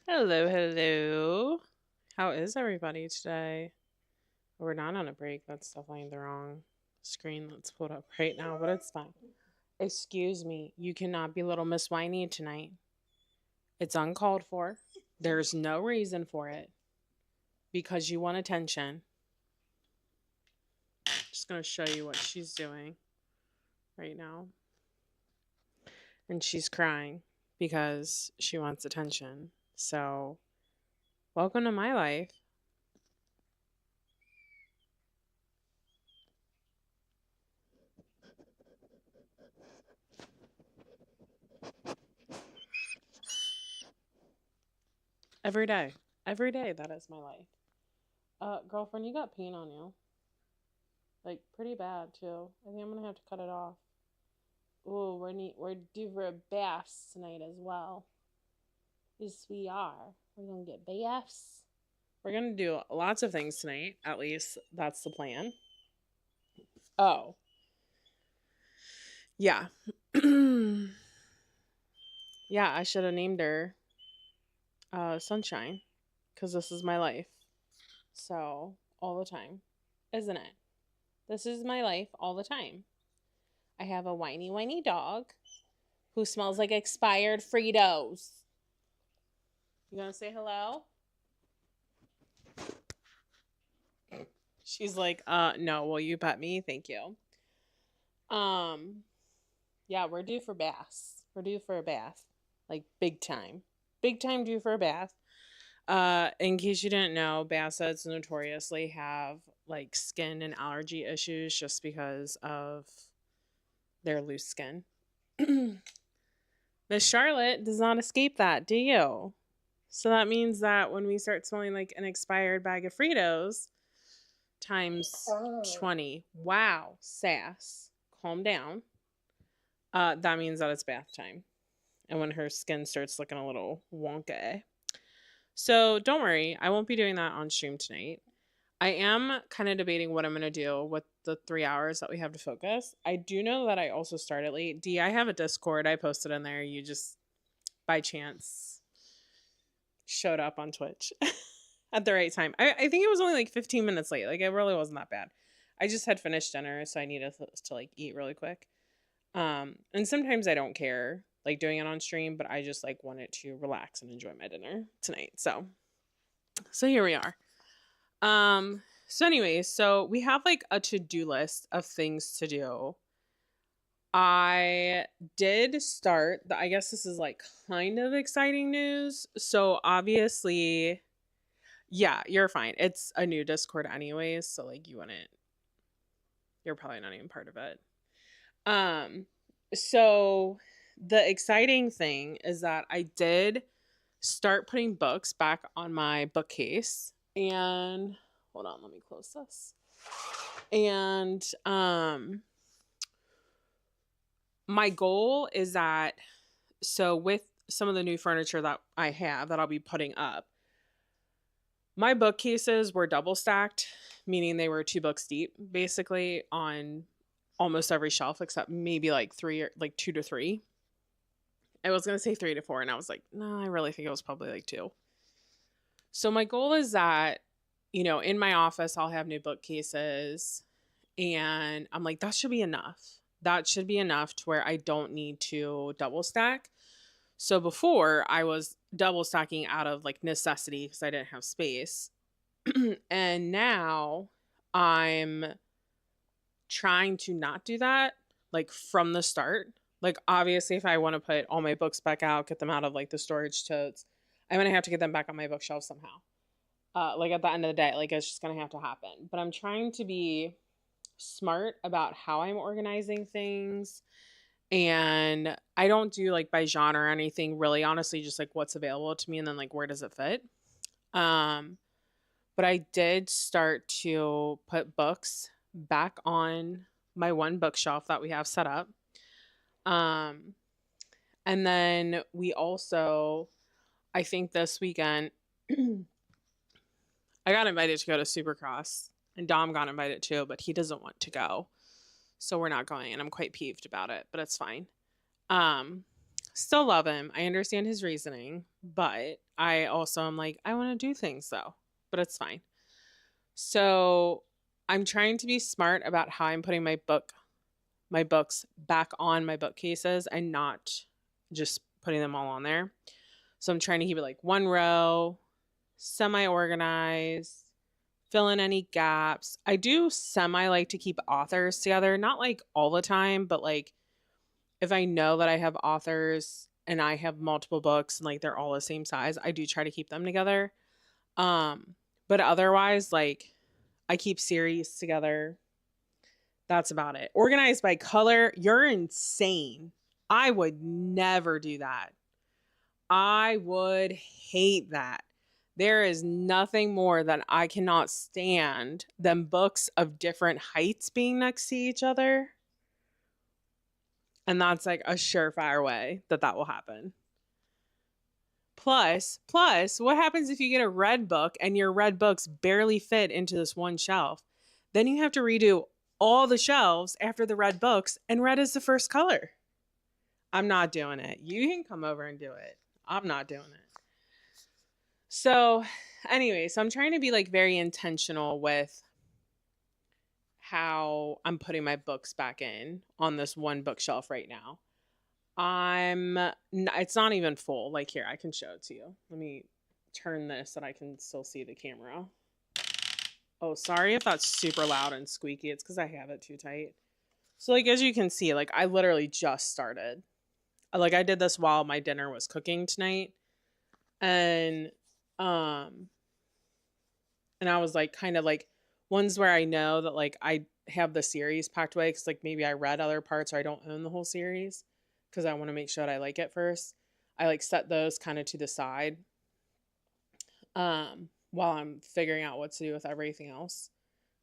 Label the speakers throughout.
Speaker 1: Hello, hello. How is everybody today? We're not on a break. That's definitely the wrong screen that's pulled up right now, but it's fine. Excuse me. You cannot be little Miss Whiny tonight. It's uncalled for. There's no reason for it because you want attention. Just going to show you what she's doing right now. And she's crying because she wants attention. So, welcome to my life. Every day. Every day, that is my life. Girlfriend, you got paint on you. Like, pretty bad, too. I think I'm gonna have to cut it off. Ooh, we're due for a baths tonight as well. Yes, we are. We're gonna get baths. We're gonna do lots of things tonight. At least that's the plan. Oh. Yeah. Yeah, I should have named her Sunshine. Because this is my life. So, all the time. Isn't it? This is my life all the time. I have a whiny dog who smells like expired Fritos. You gonna say hello? She's like, no, will you pet me? Thank you. Yeah, we're due for baths. We're due for a bath. Like big time. Big time due for a bath. In case you didn't know, bassets notoriously have like skin and allergy issues just because of their loose skin. Miss Charlotte does not escape that, do you? So that means that when we start smelling like an expired bag of Fritos times 20, wow, sass, calm down. That means that it's bath time. And when her skin starts looking a little wonky. So don't worry, I won't be doing that on stream tonight. I am kind of debating what I'm going to do with the 3 hours that we have to focus. I do know that I also started late. D, I have a Discord. I posted in there. You just, by chance, showed up on Twitch at the right time. I think it was only like 15 minutes late. Like, it really wasn't that bad. I just had finished dinner, so I needed to like eat really quick. And sometimes I don't care like doing it on stream, but I just like wanted to relax and enjoy my dinner tonight. So here we are. So anyways, so we have like a to-do list of things to do. I did start I guess this is like kind of exciting news. So obviously, yeah, you're fine. It's a new Discord anyways, so like you're probably not even part of it. So the exciting thing is that I did start putting books back on my bookcase. And hold on, let me close this. And my goal is that, so with some of the new furniture that I have that I'll be putting up, my bookcases were double stacked, meaning they were 2 books deep, basically, on almost every shelf except maybe like 3 or like 2 to 3. I was gonna say 3 to 4, and I was like, no, I really think it was probably like 2. So my goal is that, you know, in my office I'll have new bookcases, and I'm like, that should be enough. That should be enough to where I don't need to double stack. So before, I was double stacking out of like necessity because I didn't have space. And now I'm trying to not do that like from the start. Like, obviously, if I want to put all my books back out, get them out of like the storage totes, I'm going to have to get them back on my bookshelf somehow. Like at the end of the day, like it's just going to have to happen. But I'm trying to be smart about how I'm organizing things. And I don't do like by genre or anything, really, honestly, just like what's available to me and then like where does it fit. But I did start to put books back on my one bookshelf that we have set up. And then we also, I think this weekend, I got invited to go to Supercross, and Dom got invited too, but he doesn't want to go. So we're not going, and I'm quite peeved about it, but it's fine. Still love him. I understand his reasoning, but I also am like, I want to do things though, but it's fine. So I'm trying to be smart about how I'm putting my books back on my bookcases and not just putting them all on there. So I'm trying to keep it like one row, semi organized, fill in any gaps. I do semi like to keep authors together, not like all the time, but like if I know that I have authors and I have multiple books and like they're all the same size, I do try to keep them together. Um, but otherwise, like I keep series together. That's about it. Organized by color, you're insane. I would never do that. I would hate that. There is nothing more that I cannot stand than books of different heights being next to each other. And that's like a surefire way that that will happen. Plus, what happens if you get a red book and your red books barely fit into this one shelf? Then you have to redo all the shelves after the red books, and red is the first color. I'm not doing it. You can come over and do it. I'm not doing it. So, anyway, so I'm trying to be like very intentional with how I'm putting my books back in on this one bookshelf right now. It's not even full. Like here, I can show it to you. Let me turn this so that I can still see the camera. Oh, sorry if that's super loud and squeaky. It's because I have it too tight. So like as you can see, like I literally just started. Like I did this while my dinner was cooking tonight. And um and I was like kind of like ones where I know that like I have the series packed away because like maybe I read other parts or I don't own the whole series because I want to make sure that I like it first. I like set those kind of to the side while I'm figuring out what to do with everything else.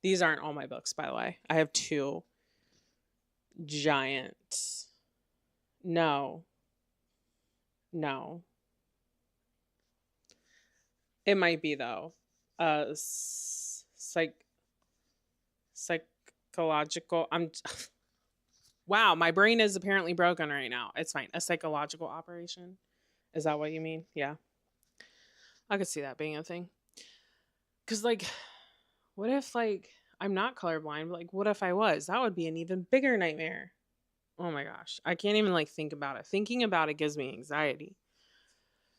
Speaker 1: These aren't all my books, by the way. I have two giant. No. No. It might be though. Psych psychological. I'm wow, my brain is apparently broken right now. It's fine. A psychological operation. Is that what you mean? Yeah. I could see that being a thing. Cause like, what if like I'm not colorblind, but like what if I was? That would be an even bigger nightmare. Oh my gosh. I can't even like think about it. Thinking about it gives me anxiety.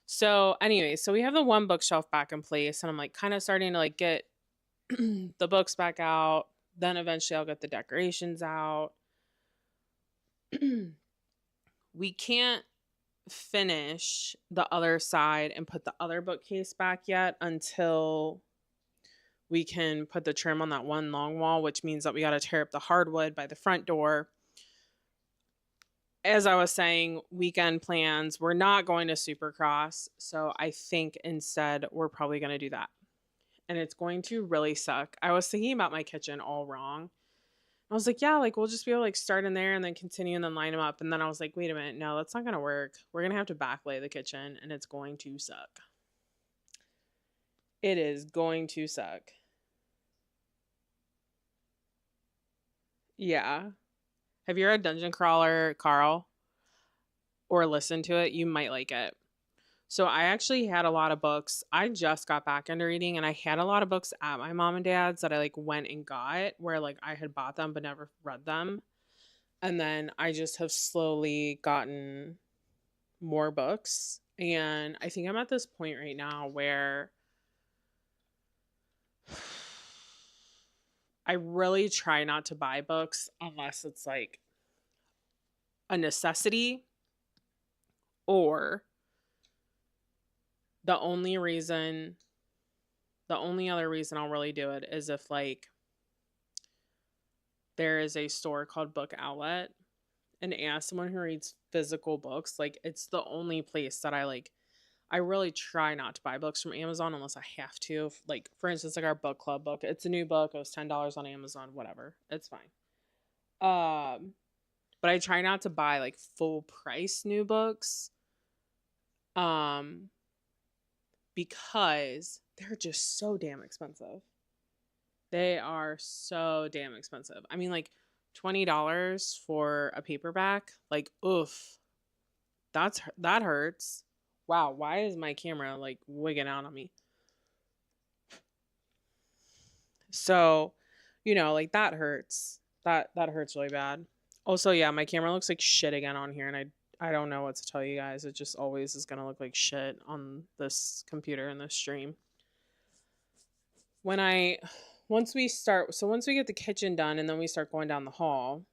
Speaker 1: So anyway, so we have the one bookshelf back in place and I'm like kind of starting to like get the books back out. Then eventually I'll get the decorations out. We can't finish the other side and put the other bookcase back yet until we can put the trim on that one long wall, which means that we got to tear up the hardwood by the front door. As I was saying, weekend plans, we're not going to Supercross. So I think instead we're probably going to do that. And it's going to really suck. I was thinking about my kitchen all wrong. I was like, yeah, like we'll just be able to like start in there and then continue and then line them up. And then I was like, wait a minute, no, that's not going to work. We're going to have to backlay the kitchen and it's going to suck. It is going to suck. Yeah. Have you read Dungeon Crawler, Carl? Or listened to it? You might like it. So I actually had a lot of books. I just got back into reading and I had a lot of books at my mom and dad's that I like went and got where like I had bought them but never read them. And then I just have slowly gotten more books. And I think I'm at this point right now where I really try not to buy books unless it's like a necessity or the only reason the only other reason I'll really do it is if like there is a store called Book Outlet and as someone who reads physical books, like it's the only place that I really try not to buy books from Amazon unless I have to. Like for instance, like our book club book. It's a new book. It was $10 on Amazon, whatever. It's fine. But I try not to buy like full price new books. Um because they're just so damn expensive. They are so damn expensive. I mean, like $20 for a paperback, like, oof, that hurts. Wow, why is my camera like wigging out on me? So, like that hurts. That hurts really bad. Also, yeah, my camera looks like shit again on here, and I don't know what to tell you guys. It just always is gonna look like shit on this computer in this stream. When I once we start, so once we get the kitchen done and then we start going down the hall,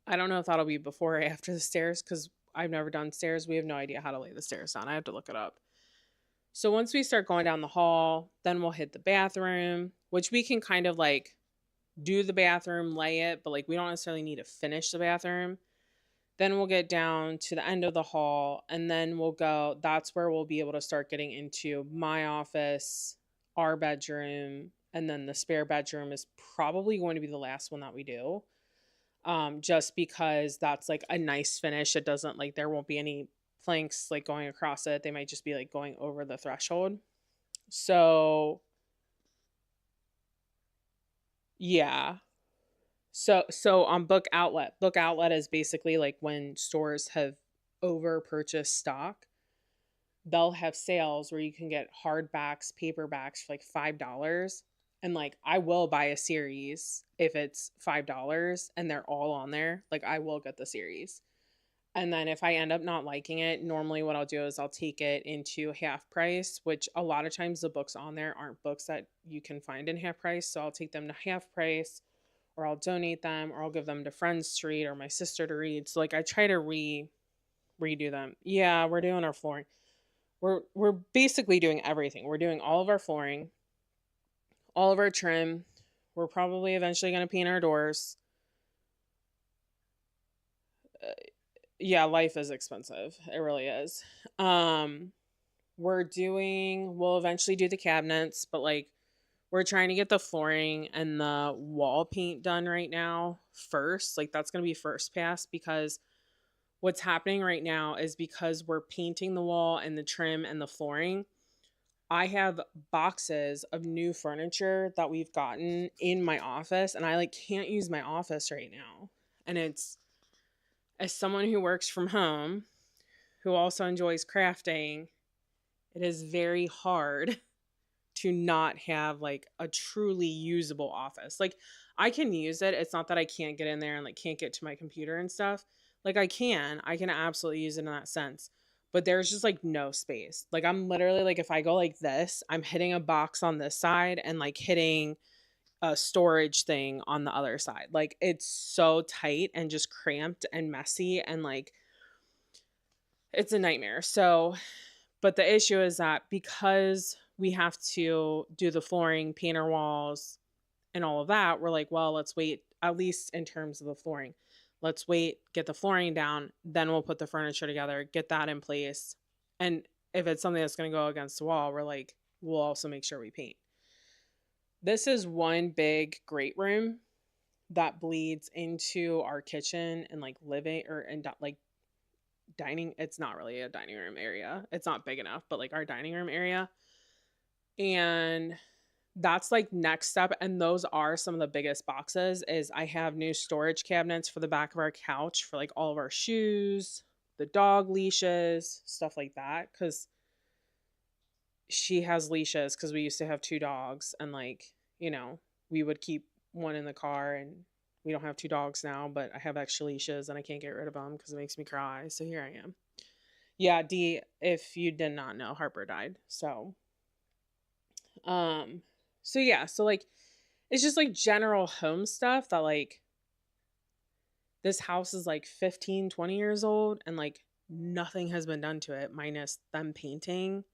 Speaker 1: I don't know if that'll be before or after the stairs because I've never done stairs. We have no idea how to lay the stairs down. I have to look it up. So once we start going down the hall, then we'll hit the bathroom, which we can kind of like do the bathroom, lay it, but like we don't necessarily need to finish the bathroom. Then we'll get down to the end of the hall and then we'll go, that's where we'll be able to start getting into my office, our bedroom, and then the spare bedroom is probably going to be the last one that we do. Just because that's like a nice finish. It doesn't like there won't be any planks like going across it. They might just be like going over the threshold. So yeah. So on Book Outlet is basically like when stores have over purchased stock, they'll have sales where you can get hardbacks, paperbacks for like $5. And like I will buy a series if it's $5 and they're all on there. Like I will get the series. And then if I end up not liking it, normally what I'll do is I'll take it into half price, which a lot of times the books on there aren't books that you can find in half price. So I'll take them to half price or I'll donate them or I'll give them to friends to read or my sister to read. So like I try to redo them. Yeah, we're doing our flooring. We're basically doing everything. We're doing all of our flooring, all of our trim. We're probably eventually going to paint our doors. Yeah, life is expensive. It really is. Um we'll eventually do the cabinets, but like we're trying to get the flooring and the wall paint done right now first. Like that's going to be first pass because what's happening right now is because we're painting the wall and the trim and the flooring. I have boxes of new furniture that we've gotten in my office and I like can't use my office right now. And it's as someone who works from home, who also enjoys crafting, it is very hard to not have like a truly usable office. Like I can use it. It's not that I can't get in there and like can't get to my computer and stuff. Like I can absolutely use it in that sense. But there's just like no space. Like I'm literally like if I go like this, I'm hitting a box on this side and like hitting a storage thing on the other side. Like it's so tight and just cramped and messy and like it's a nightmare. So, but the issue is that because we have to do the flooring, paint our walls, and all of that, we're like, well, let's wait, at least in terms of the flooring. Let's wait, get the flooring down, then we'll put the furniture together, get that in place. And if it's something that's going to go against the wall, we're like, we'll also make sure we paint. This is one big great room that bleeds into our kitchen and like living or and like dining. It's not really a dining room area. It's not big enough, but like our dining room area. And that's like next step. And those are some of the biggest boxes is I have new storage cabinets for the back of our couch for like all of our shoes, the dog leashes, stuff like that. Cause she has leashes because we used to have two dogs and like, we would keep one in the car and we don't have two dogs now, but I have extra leashes and I can't get rid of them because it makes me cry. So here I am. Yeah, D, if you did not know, Harper died. Um, so yeah, so like it's just like general home stuff that like this house is like 15, 20 years old and like nothing has been done to it minus them painting.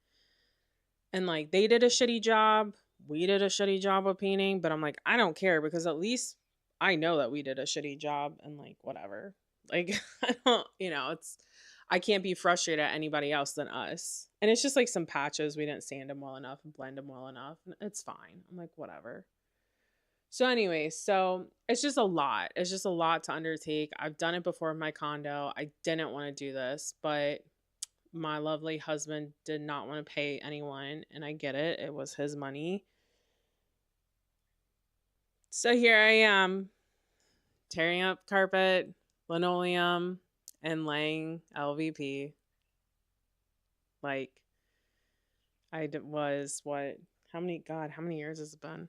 Speaker 1: And like they did a shitty job. We did a shitty job of painting, but I'm like, I don't care because at least I know that we did a shitty job and like whatever. Like I don't, I can't be frustrated at anybody else than us. And it's just like some patches we didn't sand them well enough and blend them well enough. And it's fine. I'm like, whatever. So anyway, so it's just a lot. It's just a lot to undertake. I've done it before in my condo. I didn't want to do this, but my lovely husband did not want to pay anyone, and I get it. It was his money. So here I am, tearing up carpet, linoleum, and laying LVP. Like, was what? How many years has it been?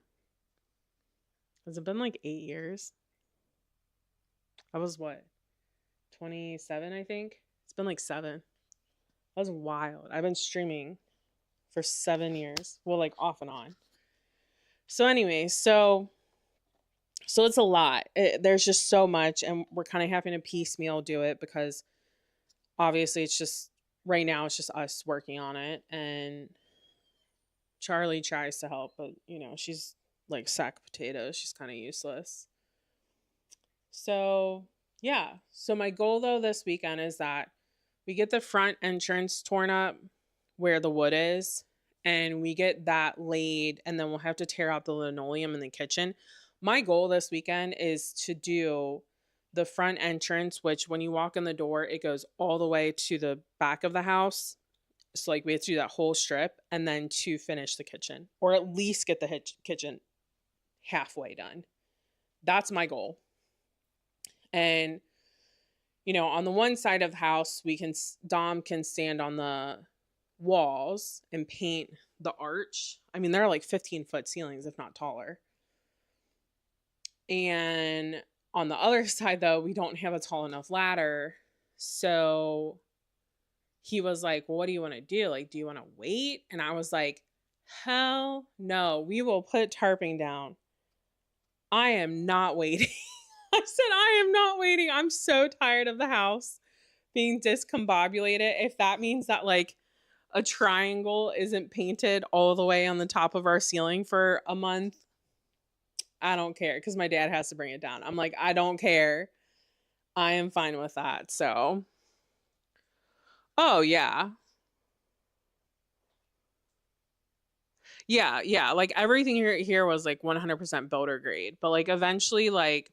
Speaker 1: Has it been like 8 years? I was what? 27, I think. It's been like 7. That was wild. I've been streaming for 7 years. Well, like off and on. So anyway, so it's a lot. There's just so much, and we're kind of having to piecemeal do it because obviously it's just right now it's just us working on it, and Charlie tries to help, but she's like sack potatoes. She's kind of useless. So yeah. So my goal though this weekend is that we get the front entrance torn up where the wood is, and we get that laid, and then we'll have to tear out the linoleum in the kitchen. My goal this weekend is to do the front entrance, which when you walk in the door, it goes all the way to the back of the house. So like we have to do that whole strip, and then to finish the kitchen, or at least get the kitchen halfway done. That's my goal. And on the one side of the house, Dom can stand on the walls and paint the arch. I mean, they're like 15-foot ceilings, if not taller. And on the other side, though, we don't have a tall enough ladder. So he was like, well, what do you want to do? Like, do you want to wait? And I was like, hell no, we will put tarping down. I am not waiting. I said, I am not waiting. I'm so tired of the house being discombobulated. If that means that like a triangle isn't painted all the way on the top of our ceiling for a month, I don't care, because my dad has to bring it down. I'm like, I don't care. I am fine with that. So, oh yeah. Yeah. Like everything here was like 100% builder grade. But like eventually, like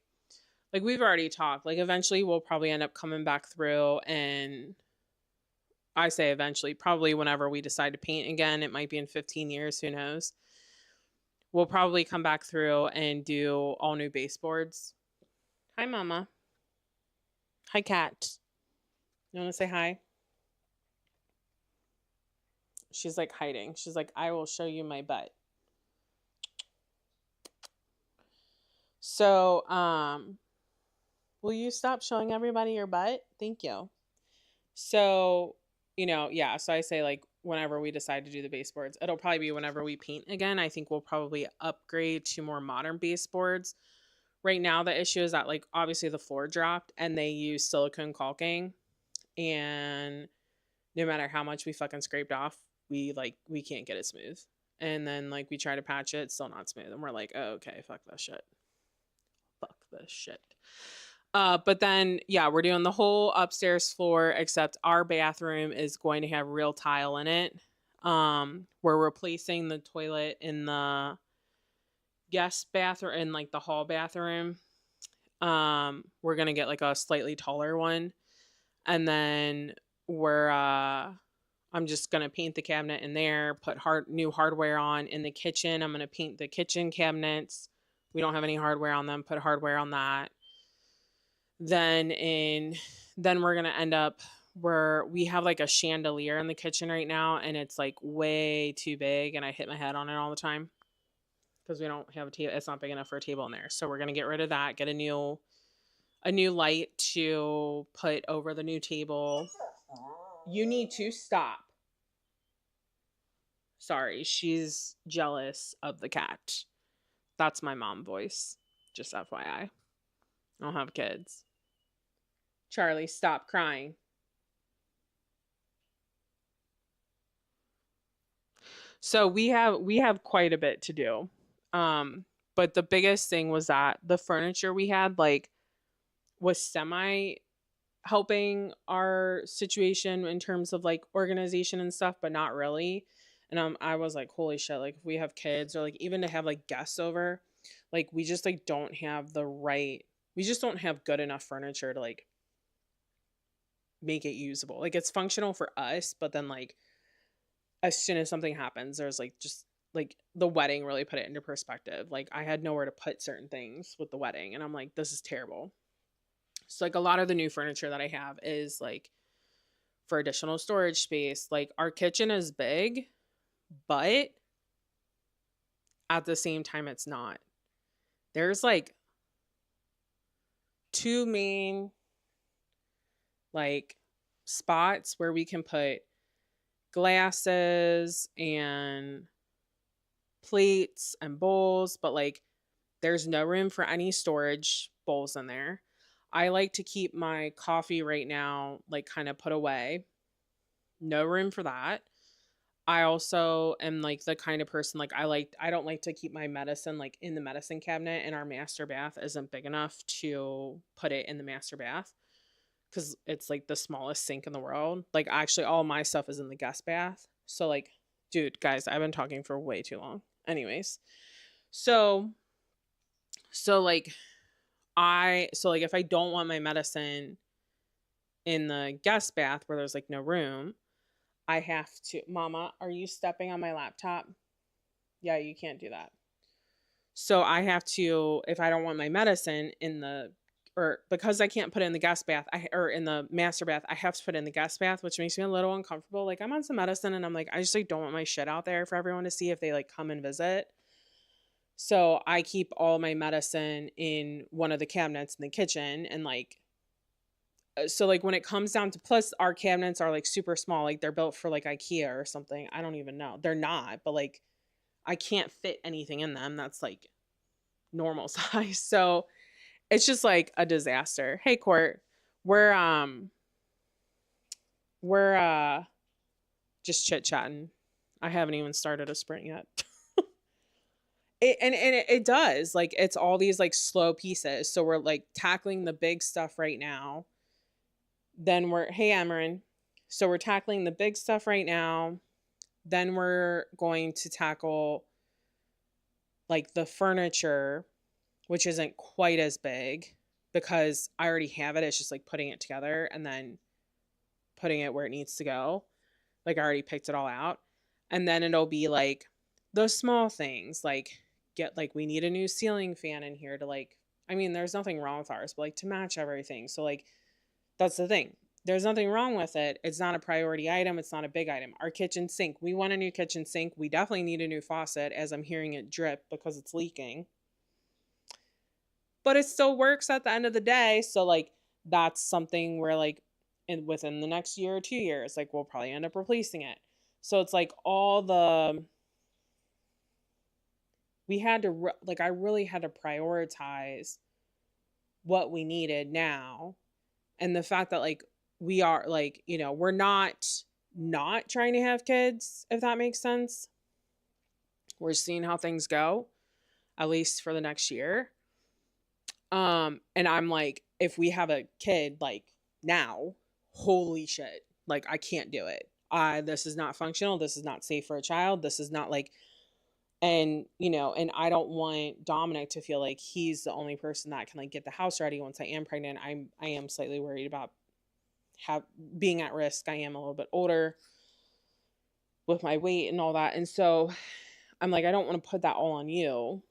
Speaker 1: we've already talked, like eventually we'll probably end up coming back through, and I say eventually, probably whenever we decide to paint again. It might be in 15 years, who knows. We'll probably come back through and do all new baseboards. Hi, Mama. Hi, Cat. You want to say hi? She's like hiding. She's like, I will show you my butt. So, will you stop showing everybody your butt? Thank you. So, yeah. So I say like whenever we decide to do the baseboards, it'll probably be whenever we paint again. I think we'll probably upgrade to more modern baseboards. Right now, the issue is that like obviously the floor dropped and they use silicone caulking, and no matter how much we fucking scraped off, we can't get it smooth. And then like we try to patch it, it's still not smooth, and we're like, oh, okay, fuck this shit. Fuck this shit. But then, yeah, we're doing the whole upstairs floor, except our bathroom is going to have real tile in it. We're replacing the toilet in the guest bathroom, in like the hall bathroom. We're going to get like a slightly taller one. And then I'm just going to paint the cabinet in there, put new hardware on in the kitchen. I'm going to paint the kitchen cabinets. We don't have any hardware on them, put hardware on that. Then we're gonna end up where we have like a chandelier in the kitchen right now, and it's like way too big, and I hit my head on it all the time because we don't have a table. It's not big enough for a table in there. So we're gonna get rid of that, get a new light to put over the new table. You need to stop. Sorry, she's jealous of the cat. That's my mom voice, just FYI. I don't have kids. Charlie, stop crying. So we have quite a bit to do. But the biggest thing was that the furniture we had like was semi helping our situation in terms of like organization and stuff, but not really. And I was like, holy shit, like if we have kids or like even to have like guests over, like we just like don't have we just don't have good enough furniture to like make it usable. Like it's functional for us, but then like as soon as something happens, there's like just like the wedding really put it into perspective. Like I had nowhere to put certain things with the wedding, and I'm like, this is terrible. So like a lot of the new furniture that I have is like for additional storage space. Like our kitchen is big, but at the same time it's not. There's like two main like spots where we can put glasses and plates and bowls, but like there's no room for any storage bowls in there. I like to keep my coffee right now like kind of put away. No room for that. I also am like the kind of person like I don't like to keep my medicine like in the medicine cabinet, and our master bath isn't big enough to put it in the master bath cuz it's like the smallest sink in the world. Like actually all my stuff is in the guest bath. So like dude, guys, I've been talking for way too long. Anyways, so like if I don't want my medicine in the guest bath where there's like no room, I have to, Mama, are you stepping on my laptop? Yeah, you can't do that. So I have to, if I don't want my medicine in the, or because I can't put it in the guest bath, or in the master bath, I have to put it in the guest bath, which makes me a little uncomfortable. Like I'm on some medicine and I'm like, I just like don't want my shit out there for everyone to see if they like come and visit. So I keep all my medicine in one of the cabinets in the kitchen, and like so like when it comes down to, plus our cabinets are like super small, like they're built for like IKEA or something. I don't even know. They're not, but like I can't fit anything in them that's like normal size. So it's just like a disaster. Hey Court, we're we're just chit-chatting. I haven't even started a sprint yet. It does. Like it's all these like slow pieces. So we're like tackling the big stuff right now. Then hey Amarin. So we're tackling the big stuff right now. Then we're going to tackle like the furniture, which isn't quite as big because I already have it. It's just like putting it together and then putting it where it needs to go. Like I already picked it all out. And then it'll be like those small things, like we need a new ceiling fan in here to like, I mean, there's nothing wrong with ours, but like to match everything. So like that's the thing. There's nothing wrong with it. It's not a priority item. It's not a big item. Our kitchen sink. We want a new kitchen sink. We definitely need a new faucet, as I'm hearing it drip because it's leaking. But it still works at the end of the day. So like that's something where like within the next year or 2 years, like we'll probably end up replacing it. So it's like we had to like I really had to prioritize what we needed now, and the fact that like we are like, you know, we're not trying to have kids, if that makes sense. We're seeing how things go, at least for the next year. And I'm like, if we have a kid like now, holy shit, like I can't do it. This is not functional. This is not safe for a child. This is not like, and you know, and I don't want Dominic to feel like he's the only person that can like get the house ready once I am pregnant. I am slightly worried about being at risk. I am a little bit older with my weight and all that. And so I'm like, I don't want to put that all on you.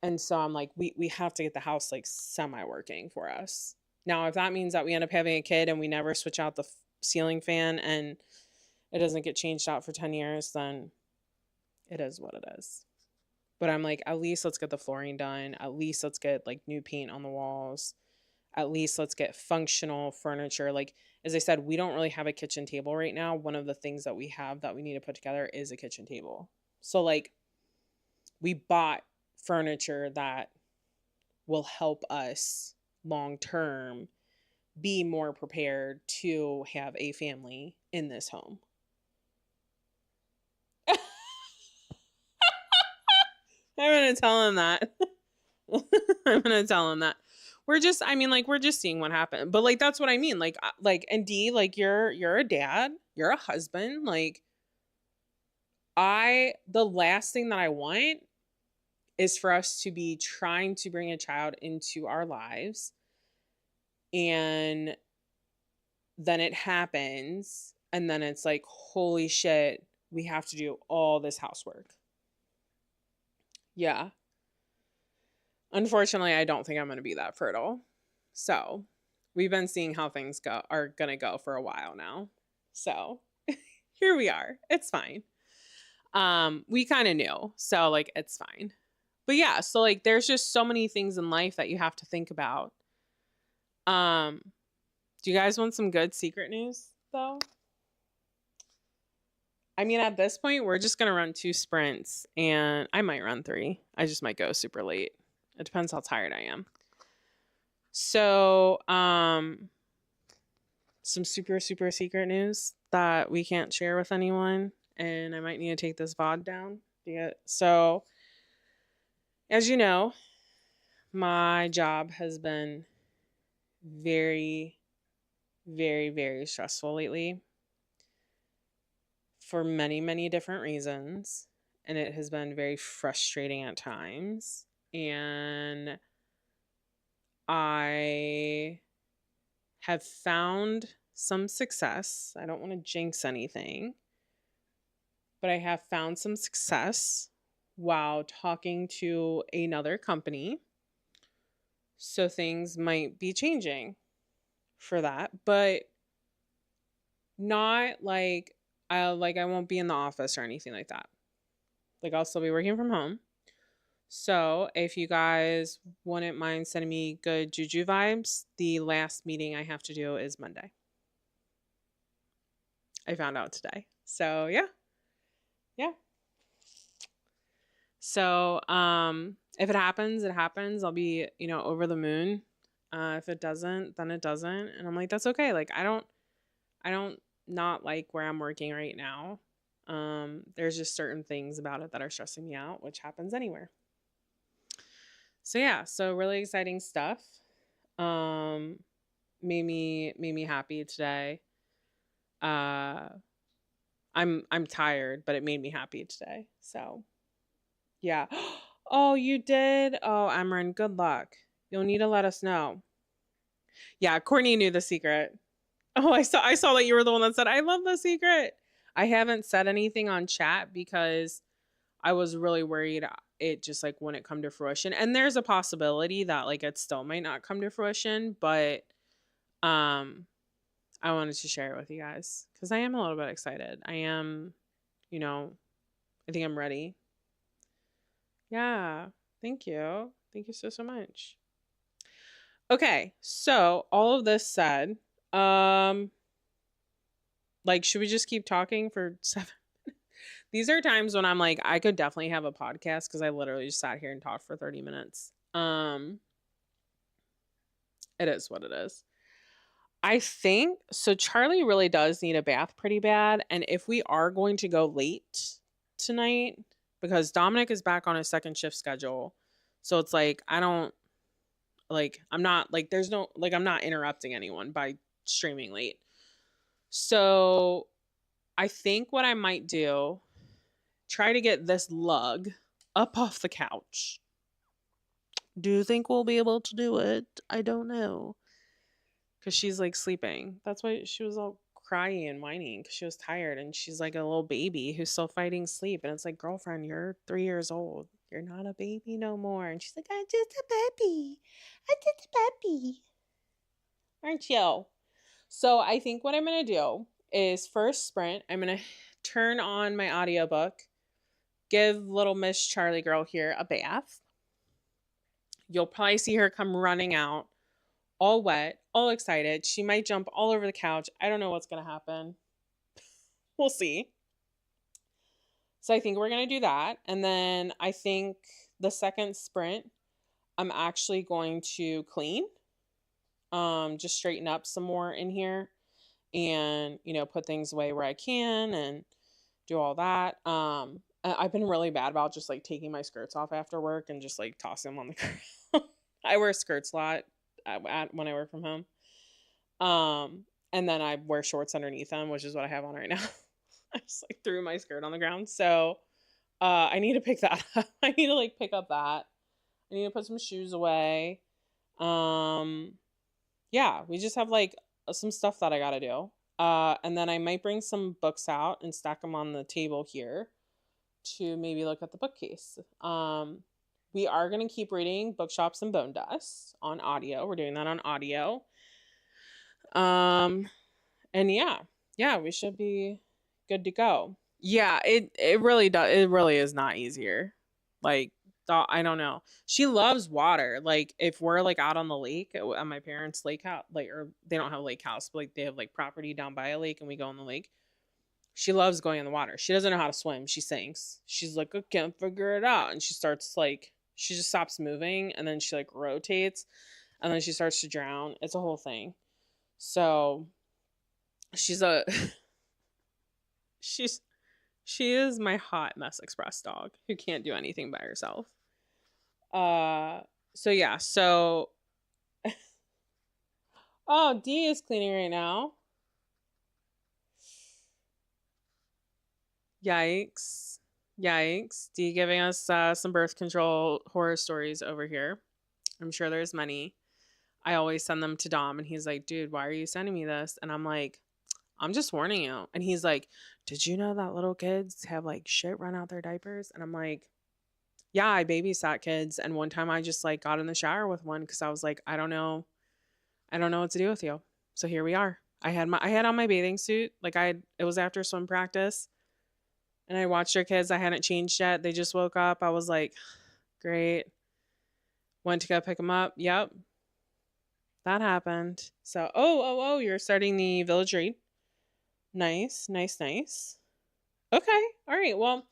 Speaker 1: And so I'm like, we have to get the house like semi-working for us. Now, if that means that we end up having a kid and we never switch out the ceiling fan and it doesn't get changed out for 10 years, then it is what it is. But I'm like, at least let's get the flooring done. At least let's get like new paint on the walls. At least let's get functional furniture. Like, as I said, we don't really have a kitchen table right now. One of the things that we have that we need to put together is a kitchen table. So like we bought furniture that will help us long term be more prepared to have a family in this home. I'm going to tell him that. I'm going to tell him that. We're just seeing what happened. But like that's what I mean. Like and D, like you're a dad, you're a husband. Like the last thing that I want is for us to be trying to bring a child into our lives, and then it happens, and then it's like, holy shit, we have to do all this housework. Yeah. Unfortunately, I don't think I'm going to be that fertile. So we've been seeing how things are gonna go for a while now. So here we are. It's fine. We kind of knew. So like it's fine. But yeah, so like there's just so many things in life that you have to think about. Um, do you guys want some good secret news though? I mean, at this point, we're just gonna run 2 sprints, and I might run 3. I just might go super late. It depends how tired I am. So, some super super secret news that we can't share with anyone, and I might need to take this VOD down. Yeah. So, as you know, my job has been very, very, very stressful lately for many, many different reasons. And it has been very frustrating at times. And I have found some success. I don't want to jinx anything, but I have found some success while talking to another company. So things might be changing for that, but not like I won't be in the office or anything like that. Like I'll still be working from home. So if you guys wouldn't mind sending me good juju vibes, the last meeting I have to do is Monday. I found out today. So yeah. Yeah. So if it happens, it happens. I'll be, over the moon. If it doesn't, then it doesn't. And I'm like, that's okay. Like I don't not like where I'm working right now. There's just certain things about it that are stressing me out, which happens anywhere. So yeah, so really exciting stuff. Made me happy today. I'm tired, but it made me happy today. So yeah. Oh, you did? Oh, Emran, good luck. You'll need to let us know. Yeah, Courtney knew the secret. Oh, I saw that you were the one that said, I love the secret. I haven't said anything on chat because I was really worried it just like wouldn't come to fruition. And there's a possibility that like it still might not come to fruition, but um I wanted to share it with you guys because I am a little bit excited. I am, I think I'm ready. Yeah. Thank you. Thank you so much. Okay, so all of this said, like, should we just keep talking for 7? These are times when I'm like, I could definitely have a podcast because I literally just sat here and talked for 30 minutes. It is what it is. I think so. Charlie really does need a bath pretty bad. And if we are going to go late tonight, because Dominic is back on his second shift schedule. So it's like, I don't like, I'm not like, there's no, like, I'm not interrupting anyone by streaming late. So I think what I might do, try to get this lug up off the couch. Do you think we'll be able to do it? I don't know. Because she's like sleeping. That's why she was all crying and whining because she was tired. And she's like a little baby who's still fighting sleep. And it's like, girlfriend, you're 3 years old. You're not a baby no more. And she's like, I'm just a baby. I'm just a baby. Aren't you? So I think what I'm going to do is first sprint, I'm going to turn on my audiobook, give little Miss Charlie girl here a bath. You'll probably see her come running out, all wet, all excited. She might jump all over the couch. I don't know what's going to happen. We'll see. So I think we're going to do that. And then I think the second sprint, I'm actually going to clean, just straighten up some more in here and, put things away where I can and do all that. I've been really bad about just like taking my skirts off after work and just like tossing them on the ground. I wear skirts a lot when I work from home. And then I wear shorts underneath them, which is what I have on right now. I just like threw my skirt on the ground. So I need to pick that up. I need to like pick up that. I need to put some shoes away. Yeah, we just have like some stuff that I gotta do. And then I might bring some books out and stack them on the table here to maybe look at the bookcase. We are going to keep reading Bookshops and Bone Dust on audio. We're doing that on audio. Um, and yeah, we should be good to go. Yeah, it really does. It really is not easier. Like, I don't know. She loves water. Like, if we're like out on the lake at my parents' lake house, like, or they don't have a lake house, but like they have like property down by a lake, and we go on the lake. She loves going in the water. She doesn't know how to swim. She sinks. She's like, I can't figure it out, and she starts like she just stops moving, and then she like rotates, and then she starts to drown. It's a whole thing. So she's a she's she is my hot mess express dog who can't do anything by herself. Uh so yeah, so oh, D is cleaning right now. Yikes. Yikes. D giving us some birth control horror stories over here. I'm sure there's many. I always send them to Dom and he's like, dude, why are you sending me this? And I'm like, I'm just warning you. And he's like, did you know that little kids have like shit run out their diapers? And I'm like, yeah, I babysat kids. And one time I just like got in the shower with one because I was like, I don't know. I don't know what to do with you. So here we are. I had on my bathing suit. It was after swim practice. And I watched their kids. I hadn't changed yet. They just woke up. I was like, great. Went to go pick them up. Yep. That happened. So you're starting the village read. Nice, nice, nice. Okay. All right. Well,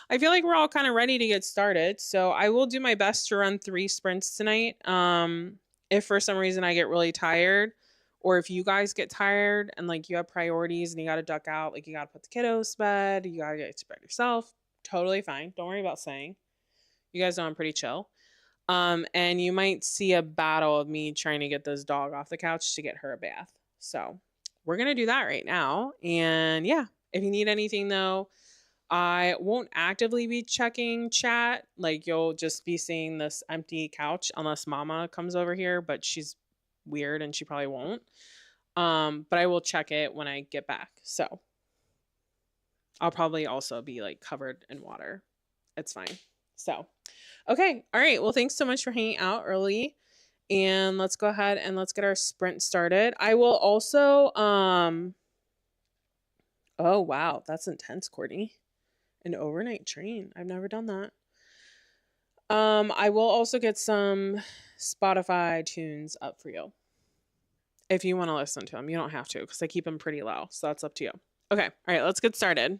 Speaker 1: I feel like we're all kind of ready to get started. So I will do my best to run 3 sprints tonight. If for some reason I get really tired, or if you guys get tired and like you have priorities and you got to duck out, like you got to put the kiddos to bed, you got to get to bed yourself, totally fine. Don't worry about saying. You guys know I'm pretty chill. And you might see a battle of me trying to get this dog off the couch to get her a bath. So we're gonna do that right now. And yeah, if you need anything though, I won't actively be checking chat. Like you'll just be seeing this empty couch unless mama comes over here, but she's weird and she probably won't. But I will check it when I get back. So I'll probably also be like covered in water. It's fine. So, okay. All right. Well, thanks so much for hanging out early. And let's go ahead and let's get our sprint started. I will also oh wow, that's intense, Courtney. An overnight train. I've never done that. I will also get some Spotify tunes up for you. If you want to listen to them, you don't have to because I keep them pretty low. So that's up to you. Okay. All right, let's get started.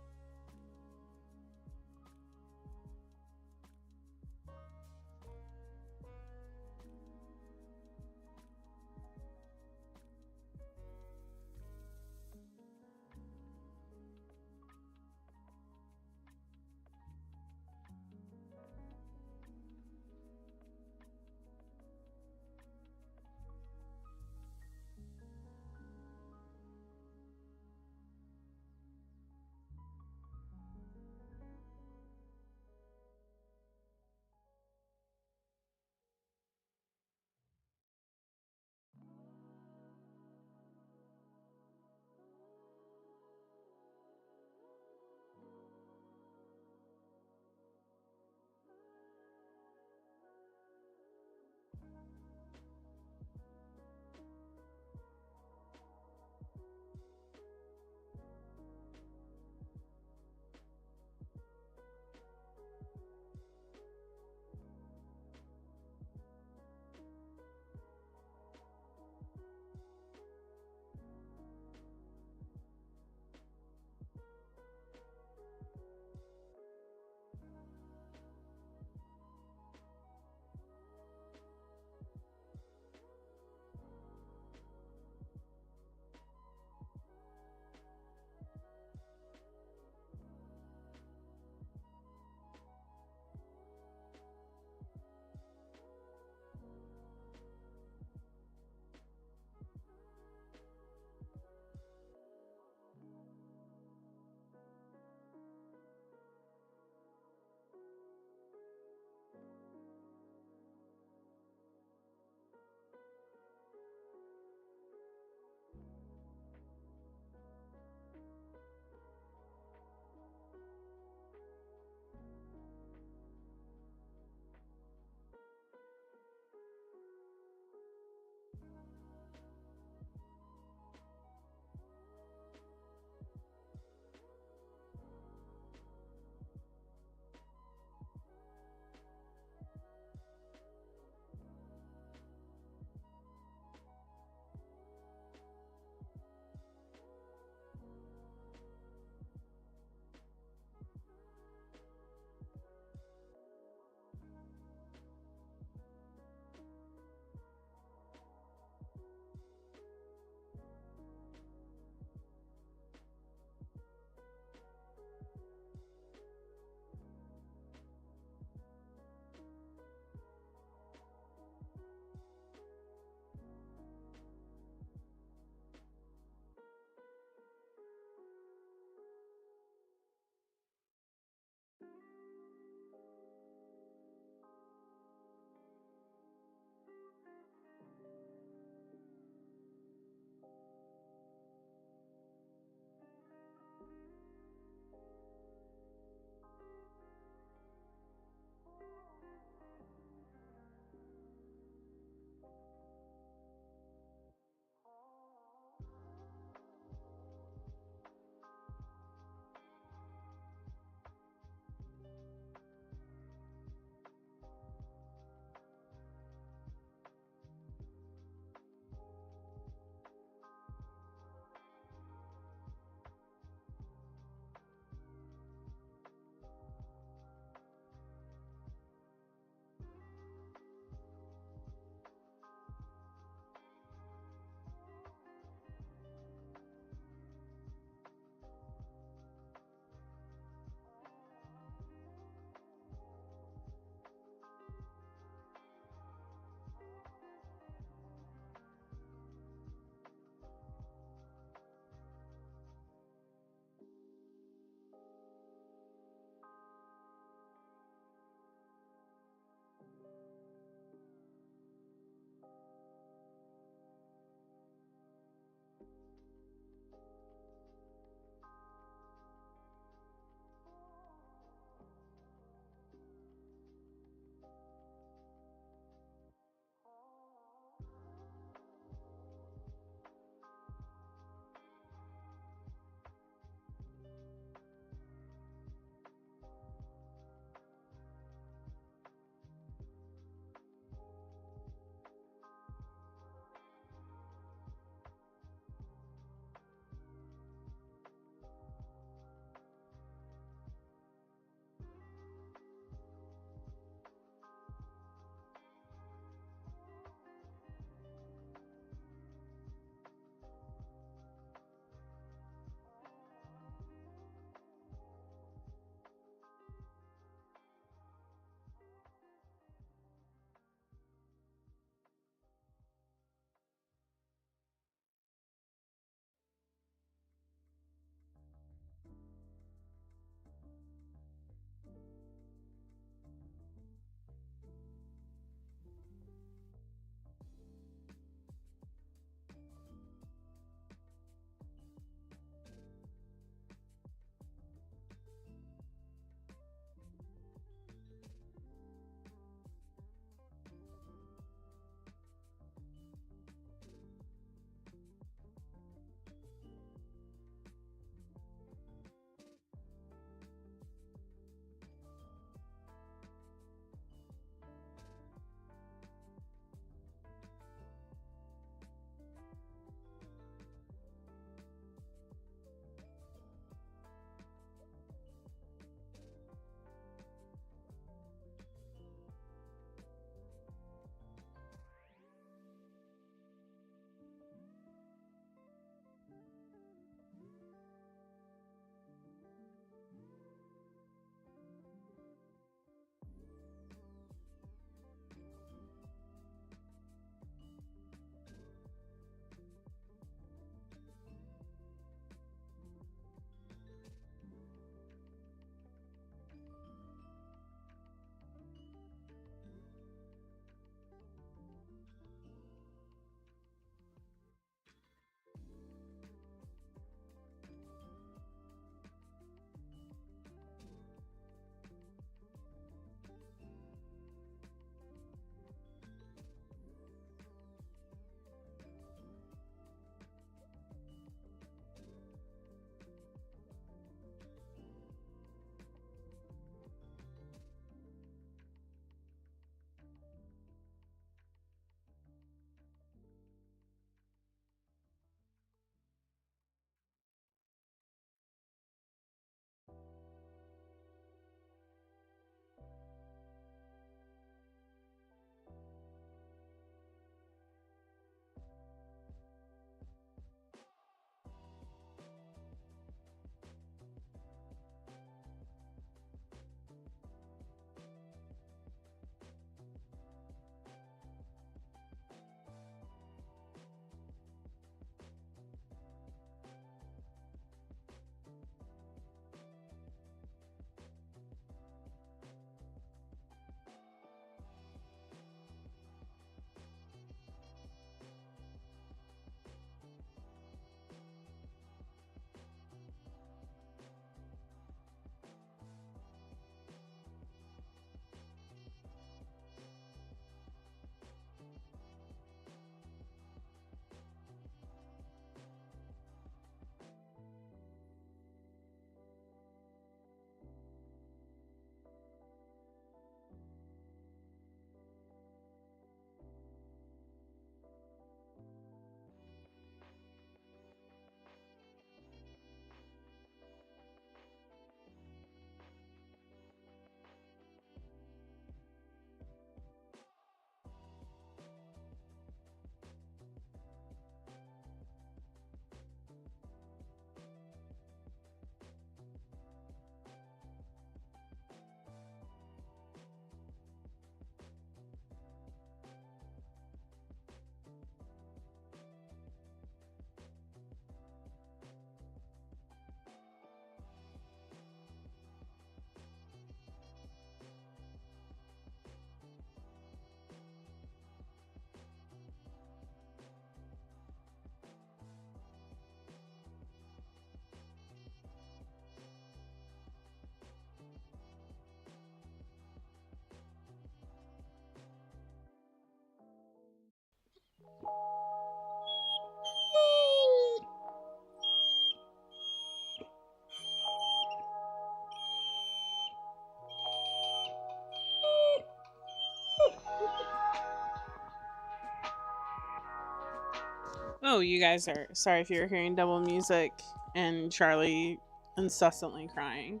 Speaker 1: Oh, you guys are sorry if you're hearing double music and Charlie incessantly crying.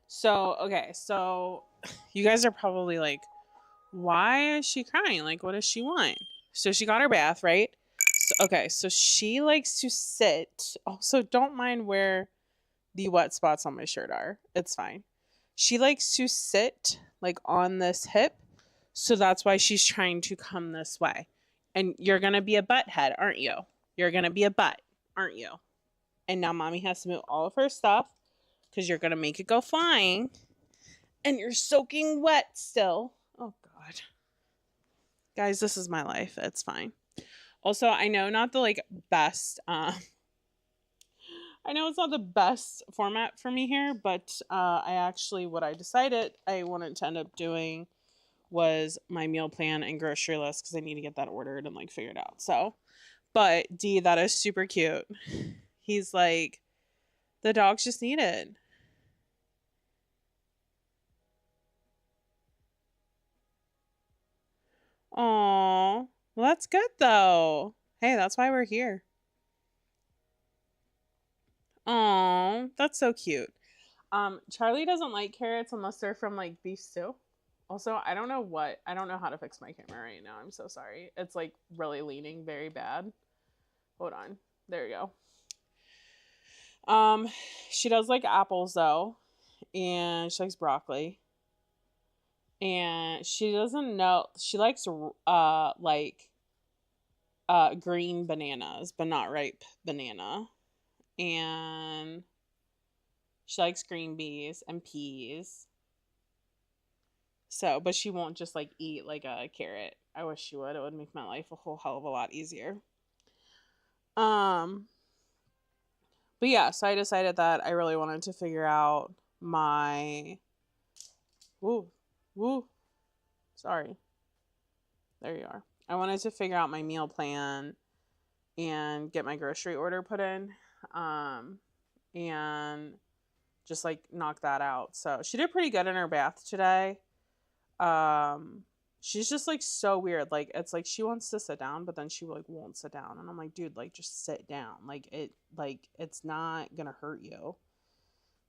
Speaker 1: So, okay, so you guys are probably like, why is she crying? Like, what does she want? So she got her bath, right? So, okay, so she likes to sit. Also, don't mind where the wet spots on my shirt are. It's fine. She likes to sit like on this hip. So that's why she's trying to come this way. And you're going to be a butt head, aren't you? You're going to be a butt, aren't you? And now mommy has to move all of her stuff because you're going to make it go flying. And you're soaking wet still. Oh, God. Guys, this is my life. It's fine. Also, I know not the like best I know it's not the best format for me here, but I actually, what I decided I wanted to end up doing was my meal plan and grocery list because I need to get that ordered and like figured out. So, but D, that is super cute. He's like, the dogs just need it. Aw, well, that's good though. Hey, that's why we're here. Aw, that's so cute. Charlie doesn't like carrots unless they're from like beef stew. Also, I don't know how to fix my camera right now. I'm so sorry. It's like really leaning very bad. Hold on. There you go. She does like apples though, and she likes broccoli. And she doesn't know she likes green bananas, but not ripe banana. And she likes green beans and peas. So, but she won't just like eat like a carrot. I wish she would. It would make my life a whole hell of a lot easier. Um, but yeah, so I decided that I really wanted to figure out my woo woo. Sorry. There you are. I wanted to figure out my meal plan and get my grocery order put in. And just like knock that out. So she did pretty good in her bath today. Um, she's just like so weird. Like it's like she wants to sit down, but then she like won't sit down, and I'm like, dude, like just sit down. Like it's not gonna hurt you.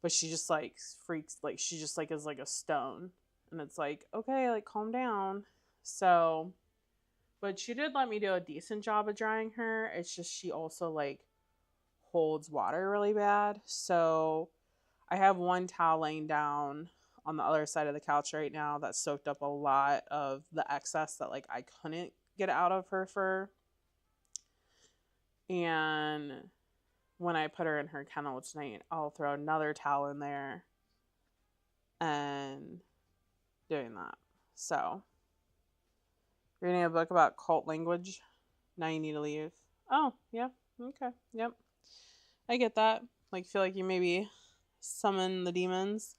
Speaker 1: But she just like freaks. Like she just like is like a stone, and it's like okay, like calm down. So, but she did let me do a decent job of drying her. It's just she also like holds water really bad. So I have one towel laying down on the other side of the couch right now that soaked up a lot of the excess that like I couldn't get out of her fur. And when I put her in her kennel tonight, I'll throw another towel in there and doing that. So, reading a book about cult language. Now you need to leave. Oh, yeah. Okay. Yep. I get that. Like, feel like you maybe summon the demons.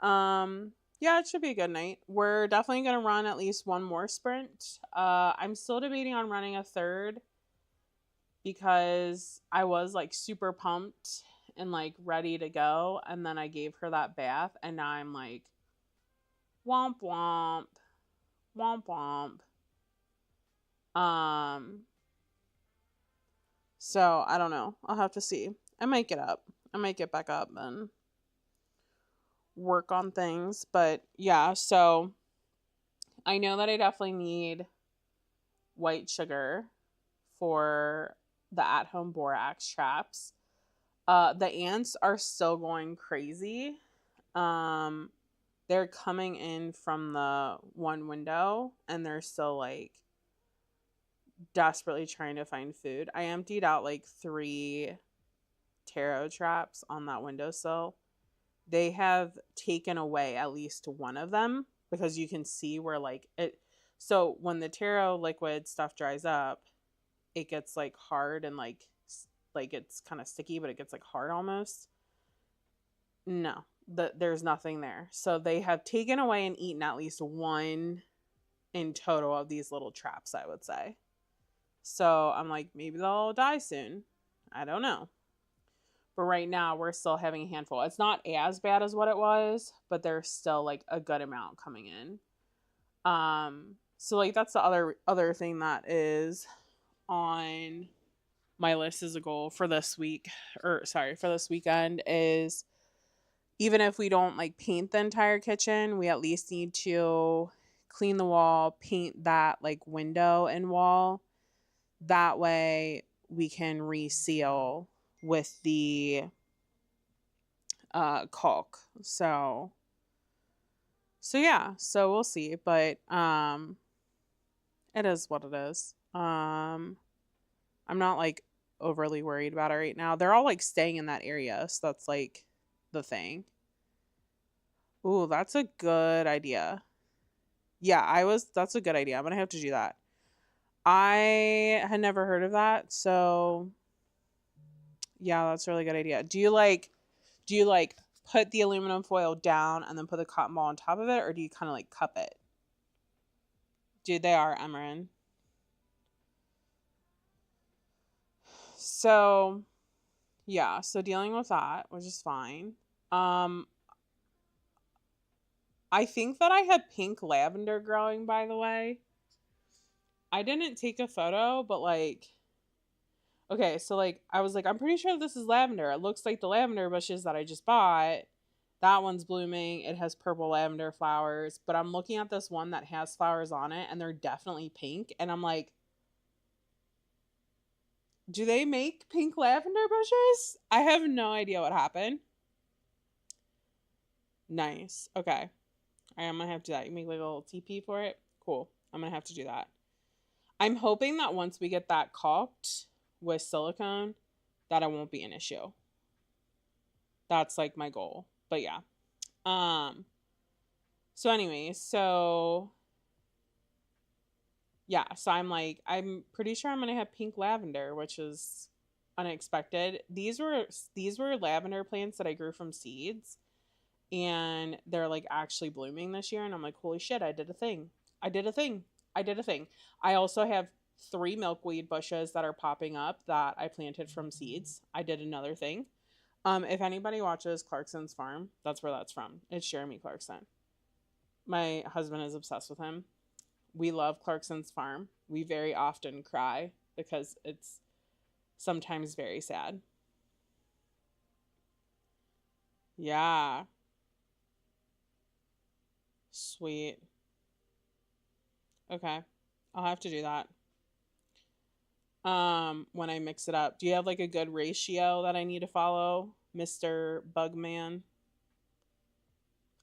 Speaker 1: Yeah, it should be a good night. We're definitely gonna run at least one more sprint. I'm still debating on running a third because I was like super pumped and like ready to go, and then I gave her that bath, and now I'm like womp womp womp womp. Um, so I don't know. I'll have to see. I might get up. I might get back up and work on things, but yeah. So I know that I definitely need white sugar for the at-home borax traps. The ants are still going crazy. Um, they're coming in from the one window and they're still like desperately trying to find food. I emptied out like 3 taro traps on that windowsill. They have taken away at least one of them because you can see where like it. So when the taro liquid stuff dries up, it gets like hard and like it's kind of sticky, but it gets like hard almost. No, there's nothing there. So they have taken away and eaten at least one in total of these little traps, I would say. So I'm like, maybe they'll die soon. I don't know. But right now we're still having a handful. It's not as bad as what it was, but there's still like a good amount coming in. So like that's the other thing that is on my list as a goal for this week, or sorry, for this weekend is, even if we don't like paint the entire kitchen, we at least need to clean the wall, paint that like window and wall. That way we can reseal with the caulk. So yeah, so we'll see, but it is what it is. I'm not like overly worried about it right now. They're all like staying in that area, so that's like the thing. Ooh, that's a good idea. Yeah, that's a good idea. I'm gonna have to do that. I had never heard of that, so yeah, that's a really good idea. Do you like put the aluminum foil down and then put the cotton ball on top of it, or do you kind of like cup it? Dude, they are, Emerin. So yeah, so dealing with that, which is fine. Um, I think that I had pink lavender growing, by the way. I didn't take a photo, but like, okay, so like, I was like, I'm pretty sure this is lavender. It looks like the lavender bushes that I just bought. That one's blooming. It has purple lavender flowers, but I'm looking at this one that has flowers on it and they're definitely pink. And I'm like, do they make pink lavender bushes? I have no idea what happened. Nice. Okay. I'm gonna have to do that. You make like a little TP for it. Cool. I'm gonna have to do that. I'm hoping that once we get that caulked with silicone, that it won't be an issue. That's like my goal. But yeah. Um. So anyway, so yeah. So I'm pretty sure I'm gonna have pink lavender, which is unexpected. These were lavender plants that I grew from seeds, and they're like actually blooming this year, and I'm like, holy shit, I did a thing. I did a thing. I did a thing. I also have 3 milkweed bushes that are popping up that I planted from seeds. I did another thing. If anybody watches Clarkson's Farm, that's where that's from. It's Jeremy Clarkson. My husband is obsessed with him. We love Clarkson's Farm. We very often cry because it's sometimes very sad. Yeah. Sweet. Okay. I'll have to do that. When I mix it up. Do you have like a good ratio that I need to follow, Mr. Bugman?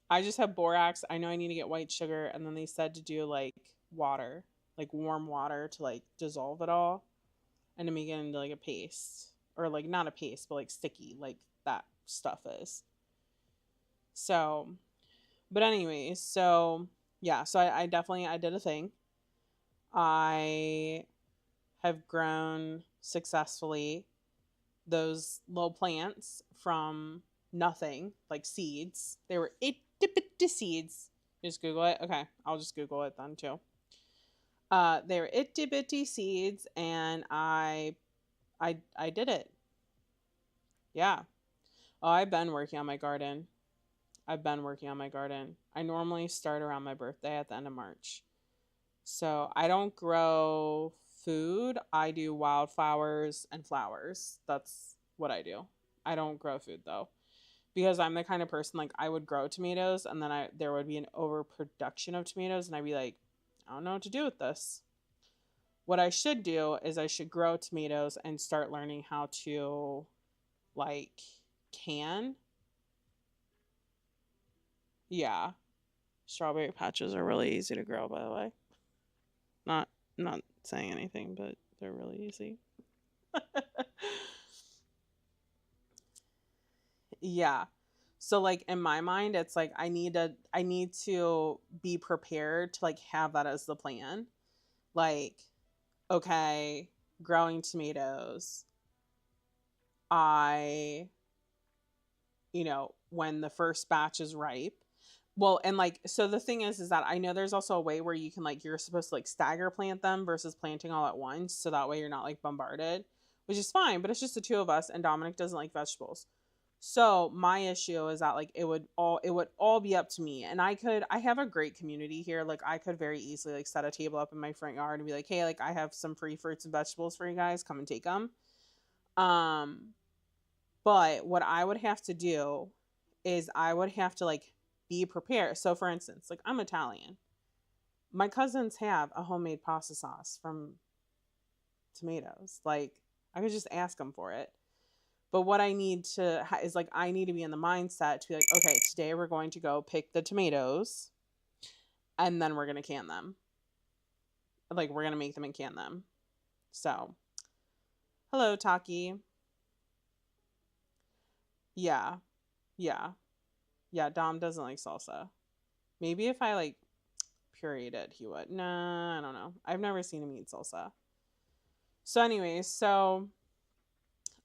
Speaker 1: I just have borax. I know I need to get white sugar, and then they said to do like water, like warm water to like dissolve it all and to make it into like a paste. Or like not a paste, but like sticky, like that stuff is. So, but anyways, so yeah, so I definitely I did a thing. I have grown successfully those little plants from nothing, like seeds. They were itty bitty seeds. Just Google it. Okay, I'll just Google it then too. They were itty bitty seeds, and I did it. Yeah. Oh, I've been working on my garden. I've been working on my garden. I normally start around my birthday at the end of March. So I don't grow food. I do wildflowers and flowers. That's what I do. I don't grow food though, because I'm the kind of person like I would grow tomatoes and then I there would be an overproduction of tomatoes and I'd be like, I don't know what to do with this. What I should do is I should grow tomatoes and start learning how to like can. Yeah. Strawberry patches are really easy to grow, by the way. Not not saying anything, but they're really easy. Yeah. So like in my mind it's like I need to be prepared to like have that as the plan. Like, okay, growing tomatoes. I, when the first batch is ripe. Well, and like so the thing is that I know there's also a way where you can like you're supposed to like stagger plant them versus planting all at once, so that way you're not like bombarded, which is fine, but it's just the two of us and Dominic doesn't like vegetables. So my issue is that like it would all be up to me, and I have a great community here. Like I could very easily like set a table up in my front yard and be like, hey, like I have some free fruits and vegetables for you guys, come and take them. Um, but what I would have to do is I would have to like be prepared. So for instance, like I'm Italian. My cousins have a homemade pasta sauce from tomatoes. Like I could just ask them for it. But what I need to is like I need to be in the mindset to be like, okay, today we're going to go pick the tomatoes and then we're going to can them. Like we're going to make them and can them. So, hello Taki. Yeah. Yeah. Yeah, Dom doesn't like salsa. Maybe if I like pureed it, he would. Nah, I don't know. I've never seen him eat salsa. So anyways, so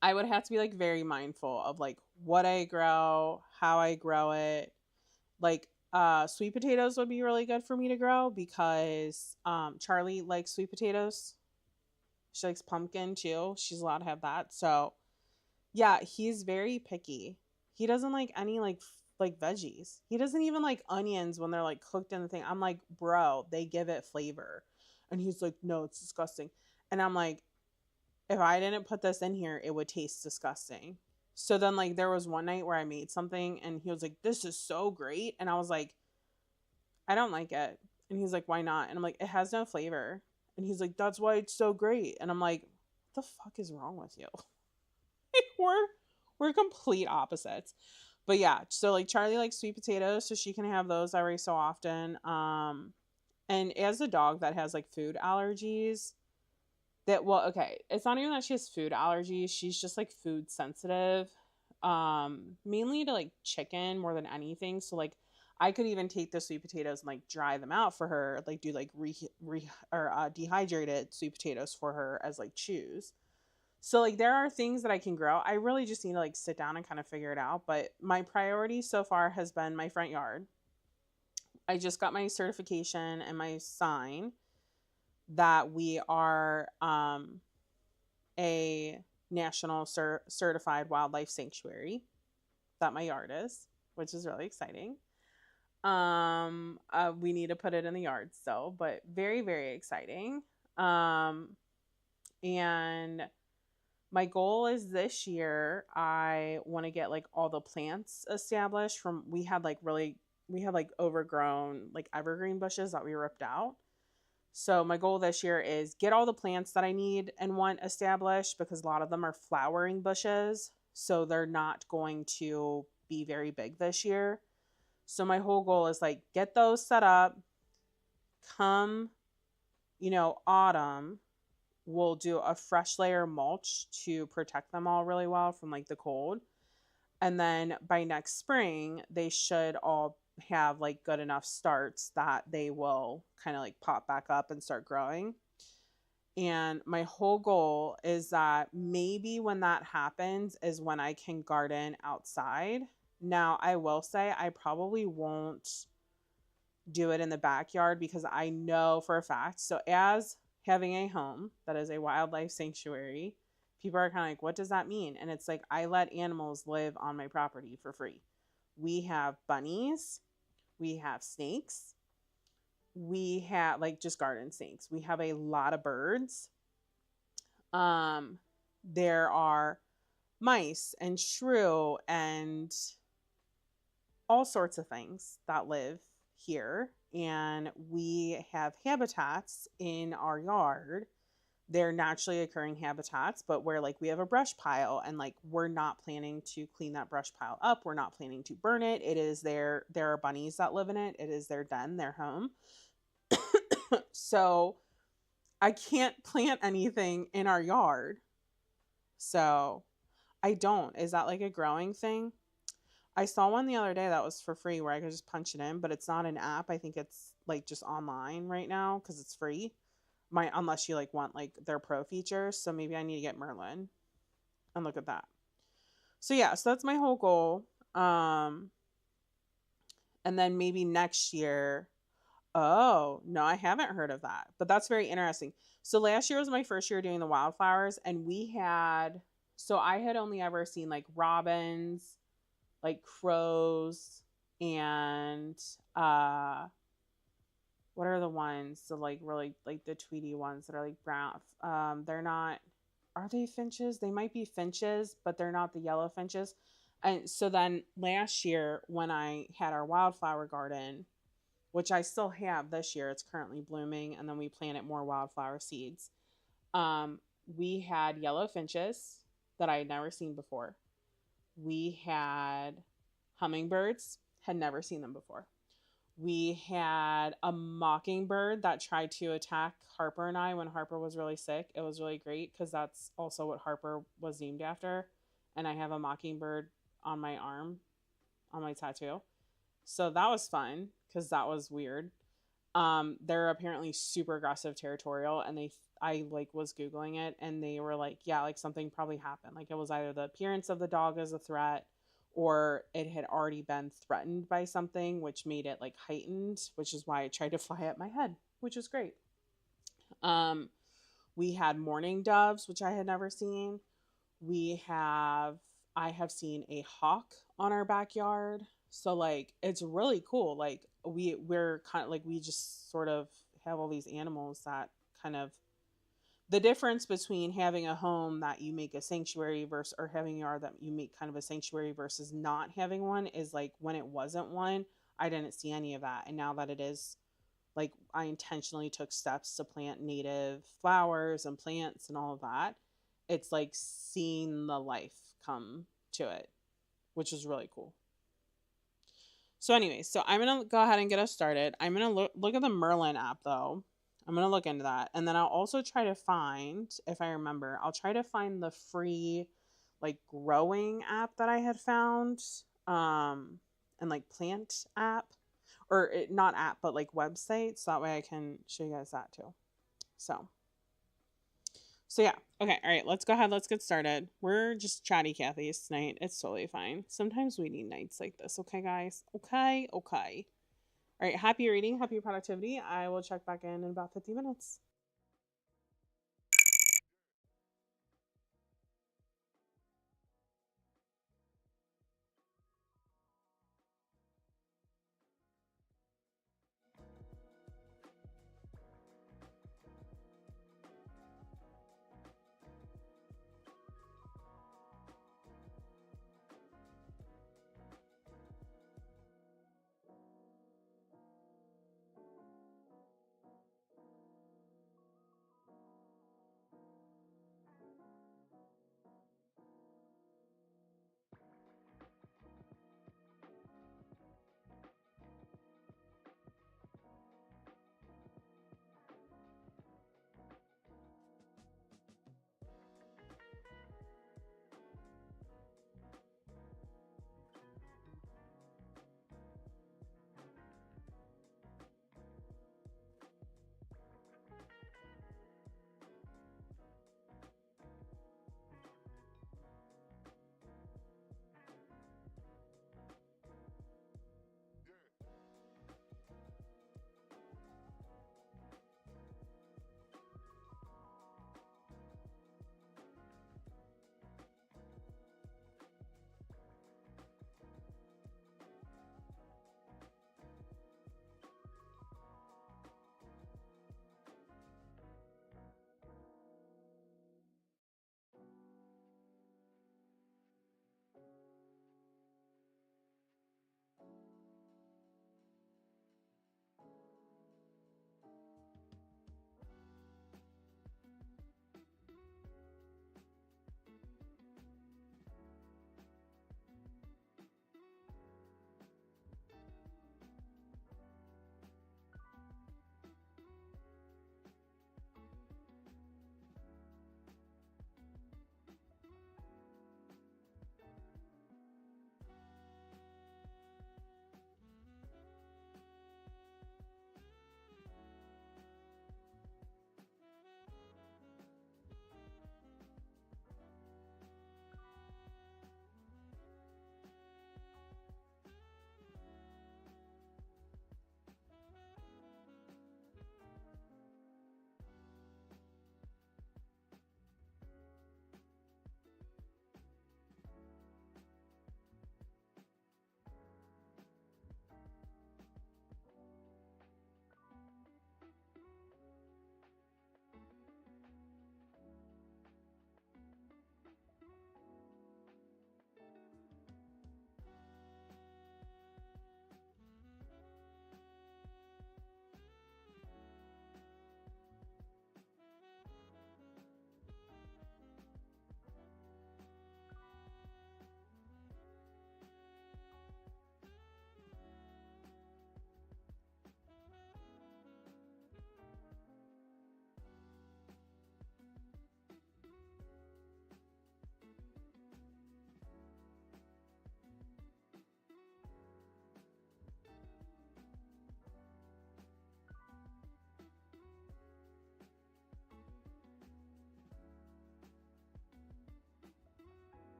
Speaker 1: I would have to be like very mindful of like what I grow, how I grow it. Like sweet potatoes would be really good for me to grow because Charlie likes sweet potatoes. She likes pumpkin too. She's allowed to have that. So yeah, he's very picky. He doesn't like any like veggies. He doesn't even like onions when they're like cooked in the thing. I'm like, bro, they give it flavor. And he's like, no, it's disgusting. And I'm like, if I didn't put this in here, it would taste disgusting. So then like there was one night where I made something and he was like, this is so great. And I was like, I don't like it. And he's like, why not? And I'm like, it has no flavor. And he's like, that's why it's so great. And I'm like, what the fuck is wrong with you? we're complete opposites. But yeah, so like Charlie likes sweet potatoes, so she can have those every so often. And as a dog that has like food allergies, that well, okay, it's not even that she has food allergies, she's just like food sensitive. Mainly to like chicken more than anything. So like I could even take the sweet potatoes and like dry them out for her, like do like dehydrated sweet potatoes for her as like chews. So like there are things that I can grow. I really just need to like sit down and kind of figure it out. But my priority so far has been my front yard. I just got my certification and my sign that we are a national certified wildlife sanctuary. That my yard is, which is really exciting. We need to put it in the yard still, but very, very exciting. And my goal is this year I want to get like all the plants established from we had like overgrown like evergreen bushes that we ripped out. So my goal this year is get all the plants that I need and want established because a lot of them are flowering bushes, so they're not going to be very big this year. So my whole goal is like get those set up. Come, autumn, we'll do a fresh layer mulch to protect them all really well from like the cold. And then by next spring, they should all have like good enough starts that they will kind of like pop back up and start growing. And my whole goal is that maybe when that happens is when I can garden outside. Now, I will say I probably won't do it in the backyard because I know for a fact. So, as having a home that is a wildlife sanctuary, people are kind of like, what does that mean? And it's like, I let animals live on my property for free. We have bunnies, we have snakes, we have like just garden snakes, we have a lot of birds. There are mice and shrew and all sorts of things that live here, and we have habitats in our yard. They're naturally occurring habitats, but where like we have a brush pile and like we're not planning to clean that brush pile up, we're not planning to burn it. It is there are bunnies that live in it. It is their den, their home. So I can't plant anything in our yard. So I don't. Is that like a growing thing? I saw one the other day that was for free where I could just punch it in, but it's not an app. I think it's like just online right now because it's free. Unless you like want like their pro features. So maybe I need to get Merlin and look at that. So yeah, so that's my whole goal. And then maybe next year. Oh, no, I haven't heard of that. But that's very interesting. So last year was my first year doing the wildflowers, and I had only ever seen like robins, like crows, and what are the ones? The like really like the Tweety ones that are like brown. They're not. are they finches? They might be finches, but they're not the yellow finches. And so then last year, when I had our wildflower garden, which I still have this year, it's currently blooming, and then we planted more wildflower seeds. Um, we had yellow finches that I had never seen before. We had hummingbirds, had never seen them before. We had a mockingbird that tried to attack Harper and I when Harper was really sick. It was really great because that's also what Harper was named after. And I have a mockingbird on my arm, on my tattoo. So that was fun because that was weird. They're apparently super aggressive territorial, and I like was googling it, and they were like, yeah, like something probably happened, like it was either the appearance of the dog as a threat, or it had already been threatened by something, which made it like heightened, which is why it tried to fly at my head, which was great. um we had mourning doves, which I had never seen. we have I have seen a hawk on our backyard. So like it's really cool. Like we're kind of like we just sort of have all these animals that kind of, the difference between having a home that you make a sanctuary versus, or having a yard that you make kind of a sanctuary versus not having one, is like when it wasn't one, I didn't see any of that. And now that it is, like I intentionally took steps to plant native flowers and plants and all of that. It's like seeing the life come to it, which is really cool. So anyway, so I'm going to go ahead and get us started. I'm going to look at the Merlin app though. I'm going to look into that. And then I'll also try to find, if I remember, I'll try to find the free like growing app that I had found, and like plant app, or not app, but like website. So that way I can show you guys that too. So yeah. Okay. All right. Let's go ahead. Let's get started. We're just chatty Cathy's tonight. It's totally fine. Sometimes we need nights like this. Okay, guys. Okay. Okay. All right. Happy reading. Happy productivity. I will check back in about 50 minutes.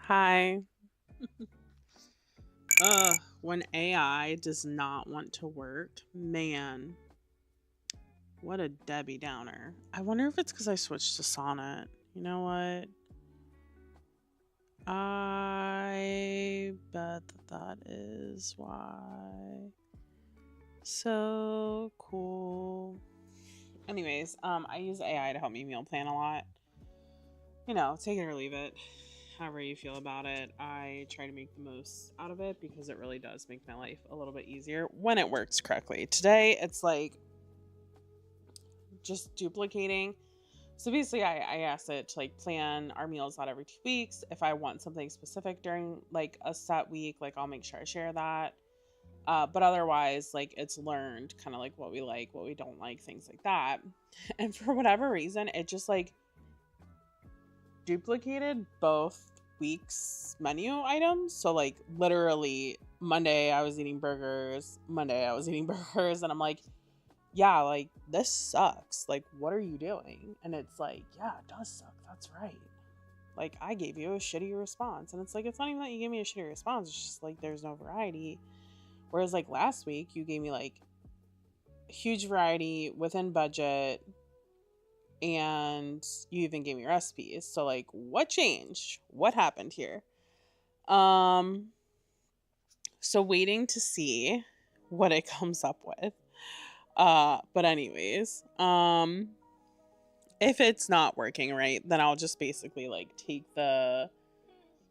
Speaker 1: Hi. When AI does not want to work, man, what a Debbie Downer. I wonder if it's because I switched to Sonnet. You know what? I bet that is why. So cool. Anyways, I use AI to help me meal plan a lot. Take it or leave it. However you feel about it, I try to make the most out of it because it really does make my life a little bit easier when it works correctly. Today, it's like just duplicating. So basically, I asked it to like plan our meals out every 2 weeks. If I want something specific during like a set week, like I'll make sure I share that. But otherwise, like it's learned kind of like what we like, what we don't like, things like that. And for whatever reason, it just like duplicated both weeks menu items. So like literally Monday I was eating burgers, Monday I was eating burgers, and I'm like, yeah, like this sucks. Like what are you doing? And it's like, yeah, it does suck. That's right. Like I gave you a shitty response. And it's like, it's not even that you gave me a shitty response. It's just like there's no variety. Whereas like last week you gave me like huge variety within budget, and you even gave me recipes. So like what changed? What happened here? Um so waiting to see what it comes up with. But anyways, if it's not working right, then I'll just basically like take the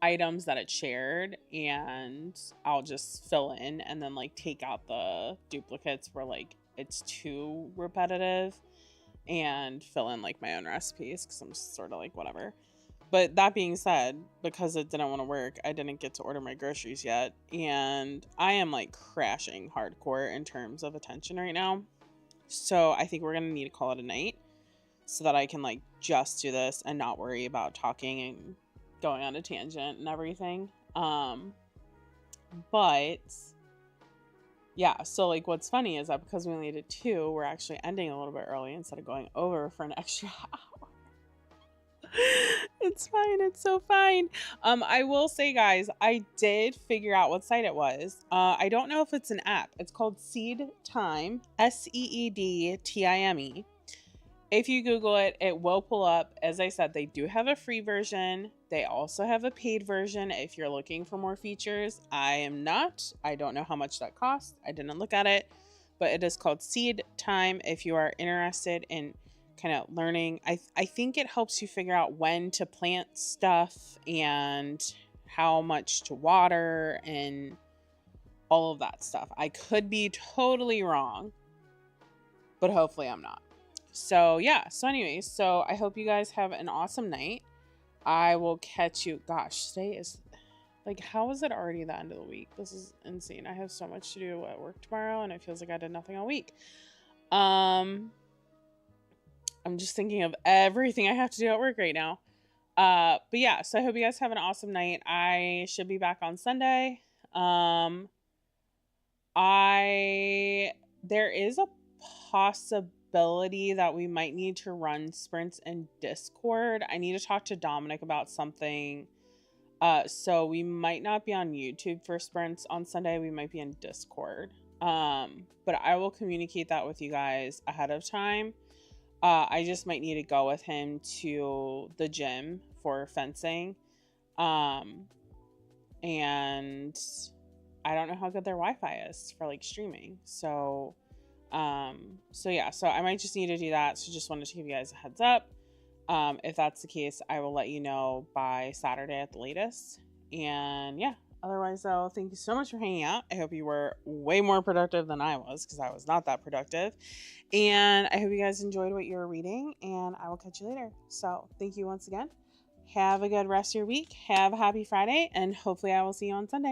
Speaker 1: items that it shared and I'll just fill in and then like take out the duplicates where like it's too repetitive and fill in like my own recipes because I'm just sort of like whatever. But that being said, because it didn't want to work, I didn't get to order my groceries yet, and I am like crashing hardcore in terms of attention right now. So I think we're gonna need to call it a night so that I can like just do this and not worry about talking and going on a tangent and everything. But yeah, so like what's funny is that because we only did 2, we're actually ending a little bit early instead of going over for an extra hour. It's fine, it's so fine. I will say, guys, I did figure out what site it was. I don't know if it's an app. It's called Seed Time, SEEDTIME. If you Google it, it will pull up. As I said, they do have a free version. They also have a paid version if you're looking for more features. I am not. I don't know how much that costs. I didn't look at it, but it is called Seed Time if you are interested in kind of learning. I think it helps you figure out when to plant stuff and how much to water and all of that stuff. I could be totally wrong, but hopefully I'm not. So yeah, so anyways, so I hope you guys have an awesome night. I will catch you. Gosh, today is like, how is it already the end of the week? This is insane. I have so much to do at work tomorrow and it feels like I did nothing all week. I'm just thinking of everything I have to do at work right now. But yeah, so I hope you guys have an awesome night. I should be back on Sunday. There is a possibility that we might need to run sprints in Discord. I need to talk to Dominic about something. So we might not be on YouTube for sprints on Sunday. We might be in Discord. But I will communicate that with you guys ahead of time. I just might need to go with him to the gym for fencing. And I don't know how good their Wi-Fi is for like streaming. So yeah, so I might just need to do that. So just wanted to give you guys a heads up. If that's the case, I will let you know by Saturday at the latest. And yeah, otherwise though, thank you so much for hanging out. I hope you were way more productive than I was because I was not that productive. And I hope you guys enjoyed what you were reading, and I will catch you later. So thank you once again. Have a good rest of your week. Have a happy Friday, and hopefully I will see you on Sunday.